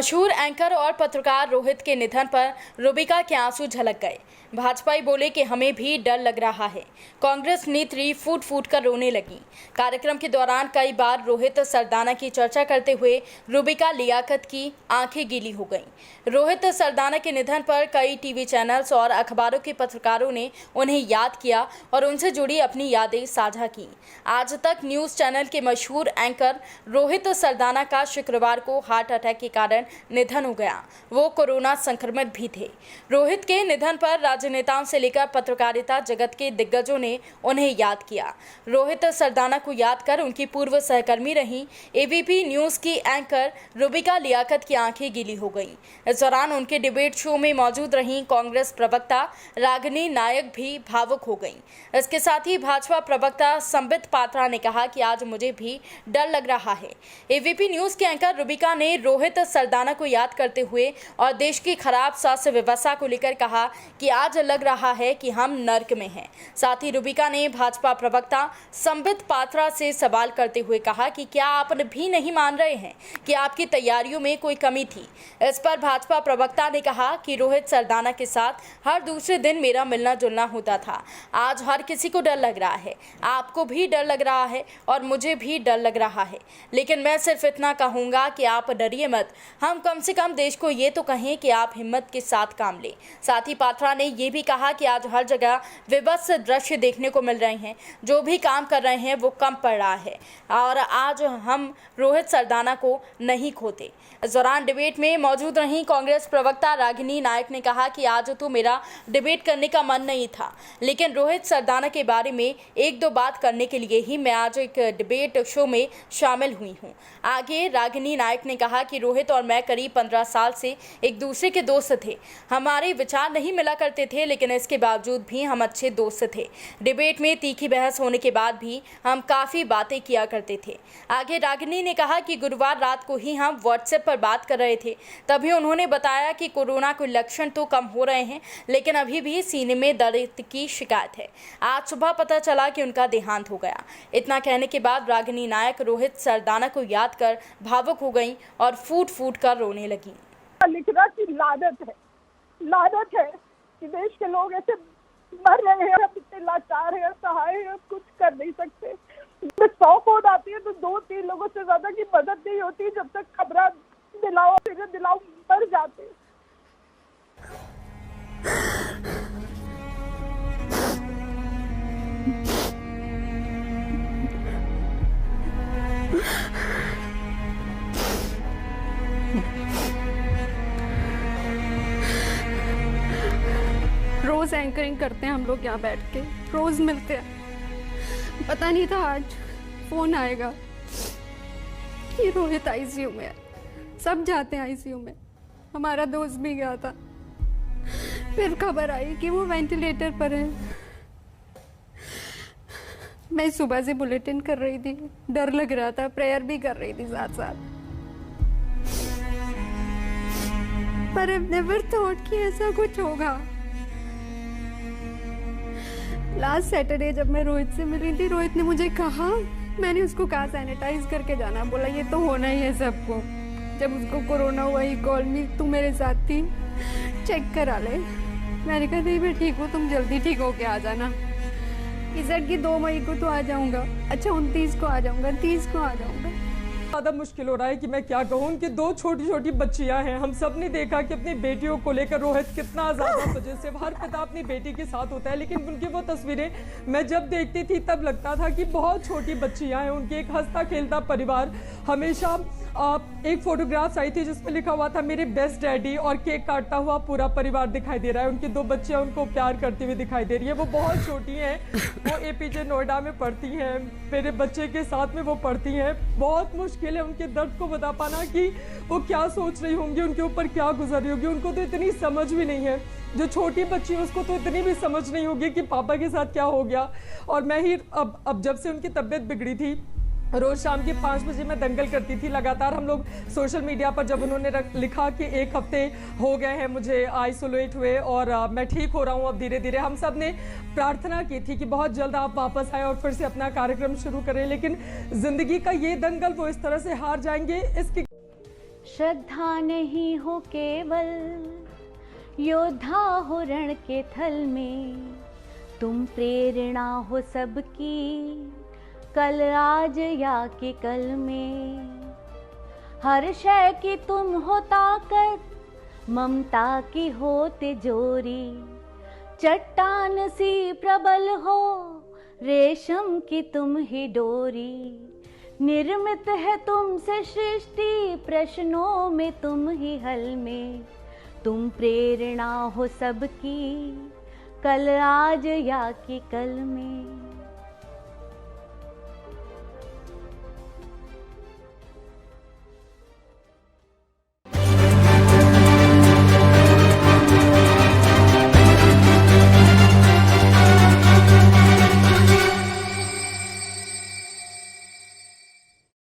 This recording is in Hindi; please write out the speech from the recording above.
मशहूर एंकर और पत्रकार रोहित के निधन पर रूबिका के आंसू झलक गए। भाजपाई बोले कि हमें भी डर लग रहा है। कांग्रेस नेत्री फूट फूट कर रोने लगी। कार्यक्रम के दौरान कई बार रोहित सरदाना की चर्चा करते हुए रूबिका लियाकत की आंखें गीली हो गईं। रोहित सरदाना के निधन पर कई टीवी चैनल्स और अखबारों के पत्रकारों ने उन्हें याद किया और उनसे जुड़ी अपनी यादें साझा की। आज तक न्यूज़ चैनल के मशहूर एंकर रोहित सरदाना का शुक्रवार को हार्ट अटैक के कारण निधन हो गया। वो कोरोना संक्रमित भी थे। रोहित के निधन पर राजनेताओं से लेकर पत्रकारिता जगत के दिग्गजों ने उन्हें याद किया। रोहित सरदाना को याद कर उनकी पूर्व सहकर्मी रही एबीपी न्यूज़ की एंकर रूबिका लियाकत की आंखें गीली हो गईं। इस दौरान उनके डिबेट शो में मौजूद रही कांग्रेस प्रवक्ता रागिनी नायक भी भावुक हो गईं। इसके साथ ही भाजपा प्रवक्ता संबित पात्रा ने कहा कि आज मुझे भी डर लग रहा है। एबीपी न्यूज़ के एंकर रूबिका ने रोहित सरदाना को याद करते हुए और देश की खराब स्वास्थ्य व्यवस्था को लेकर कहा कि आज लग रहा है कि हम नर्क में हैं। साथ ही रूबिका ने भाजपा प्रवक्ता संबित पात्रा से सवाल करते हुए कहा कि क्या आप भी नहीं मान रहे हैं कि आपकी तैयारियों में कोई कमी थी। इस पर भाजपा प्रवक्ता ने कहा कि रोहित सरदाना के साथ हर दूसरे दिन मेरा मिलना जुलना होता था। आज हर किसी को डर लग रहा है, आपको भी डर लग रहा है और मुझे भी डर लग रहा है, लेकिन मैं सिर्फ इतना कहूँगा कि आप डरिए मत। हम कम से कम देश को ये तो कहें कि आप हिम्मत के साथ काम लें। साथ ही पात्रा ने ये भी कहा कि आज हर जगह विभत्स दृश्य देखने को मिल रहे हैं। जो भी काम कर रहे हैं वो कम पड़ रहा है और आज हम रोहित सरदाना को नहीं खोते। इस दौरान डिबेट में मौजूद रही कांग्रेस प्रवक्ता रागिनी नायक ने कहा कि आज तो मेरा डिबेट करने का मन नहीं था, लेकिन रोहित सरदाना के बारे में एक दो बात करने के लिए ही मैं आज एक डिबेट शो में शामिल हुई हूँ। आगे रागिनी नायक ने कहा कि रोहित और मैं करीब 15 साल से एक दूसरे के दोस्त थे। हमारे विचार नहीं मिला करते थे, लेकिन इसके बावजूद भी हम अच्छे दोस्त थे। डिबेट में तीखी बहस होने के बाद भी हम काफ़ी बातें किया करते थे। आगे रागिनी ने कहा कि गुरुवार रात को ही हम व्हाट्सएप पर बात कर रहे थे, तभी उन्होंने बताया कि कोरोना के लक्षण तो कम हो रहे हैं, लेकिन अभी भी सीने में दर्द की शिकायत है। आज सुबह पता चला कि उनका देहांत हो गया। इतना कहने के बाद रागिनी नायक रोहित सरदाना को याद कर भावुक हो गईं और फूट फूट कर रोने लगी। लिखना की लानत है कि देश के लोग ऐसे मर रहे हैं, हम इतने लाचार हैं, असहाय हैं, कुछ कर नहीं सकते। 100 फोन आती है तो 2-3 लोगों से ज्यादा की मदद नहीं होती। जब तक खबरा दिलाओ फिर दिलाओ मर जाते। रोज एंकरिंग करते हैं हम लोग यहाँ बैठ के, रोज मिलते हैं। पता नहीं था आज फोन आएगा कि रोहित आईसीयू में है। सब जाते हैं आईसीयू में, हमारा दोस्त भी गया था। फिर खबर आई कि वो वेंटिलेटर पर है। मैं सुबह से बुलेटिन कर रही थी, डर लग रहा था, प्रेयर भी कर रही थी साथ साथ। पर आई नेवर थॉट कि ऐसा कुछ होगा। लास्ट सैटरडे जब मैं रोहित से मिली थी, रोहित ने मुझे कहा, मैंने उसको कहा सैनिटाइज करके जाना, बोला ये तो होना ही है सबको। जब उसको कोरोना हुआ ही कॉल मी, तू मेरे साथ थी, चेक करा ले। मैंने कहा नहीं मैं ठीक हूँ, तुम जल्दी ठीक होके आ जाना। इस की 2 मई को तो आ जाऊँगा, अच्छा 29 को आ जाऊँगा, 30 को आ जाऊँगा। ज़्यादा मुश्किल हो रहा है कि मैं क्या कहूँ। उनकी 2 छोटी छोटी बच्चियां हैं। हम सब ने देखा कि अपनी बेटियों को लेकर रोहित कितना ज़्यादा पजेसिव, हर पिता अपनी बेटी के साथ होता है, लेकिन उनकी वो तस्वीरें मैं जब देखती थी तब लगता था कि बहुत छोटी बच्चियां हैं। उनके एक हंसता खेलता परिवार। हमेशा एक फोटोग्राफ्स आई थी जिसमें लिखा हुआ था मेरे बेस्ट डैडी, और केक काटता हुआ पूरा परिवार दिखाई दे रहा है। उनकी 2 बच्चियां उनको प्यार करती हुई दिखाई दे रही है। वो बहुत छोटी हैं, वो एपीजे नोएडा में पढ़ती हैं, मेरे बच्चे के साथ में वो पढ़ती हैं। बहुत मुश्किल है उनके दर्द को बता पाना कि वो क्या सोच रही होंगी, उनके ऊपर क्या गुजर रही होगी। उनको तो इतनी समझ भी नहीं है। जो छोटी बच्ची है उसको तो इतनी भी समझ नहीं होगी कि पापा के साथ क्या हो गया। और मैं ही अब जब से उनकी तबीयत बिगड़ी थी, रोज शाम के 5 बजे मैं दंगल करती थी लगातार। हम लोग सोशल मीडिया पर जब उन्होंने लिखा कि 1 हफ्ते हो गए हैं मुझे आइसोलेट हुए और मैं ठीक हो रहा हूँ अब धीरे धीरे, हम सब ने प्रार्थना की थी कि बहुत जल्द आप वापस आए और फिर से अपना कार्यक्रम शुरू करें। लेकिन जिंदगी का ये दंगल वो इस तरह से हार जाएंगे, इसकी श्रद्धा नहीं हो केवल, योद्धा हो रण के थल में। तुम प्रेरणा हो सबकी, कल आज या कि कल में। हर शय की तुम हो ताकत, ममता की हो तिजोरी। चट्टान सी प्रबल हो, रेशम की तुम ही डोरी। निर्मित है तुमसे सृष्टि, प्रश्नों में तुम ही हल में। तुम प्रेरणा हो सबकी, कल आज या कि कल में।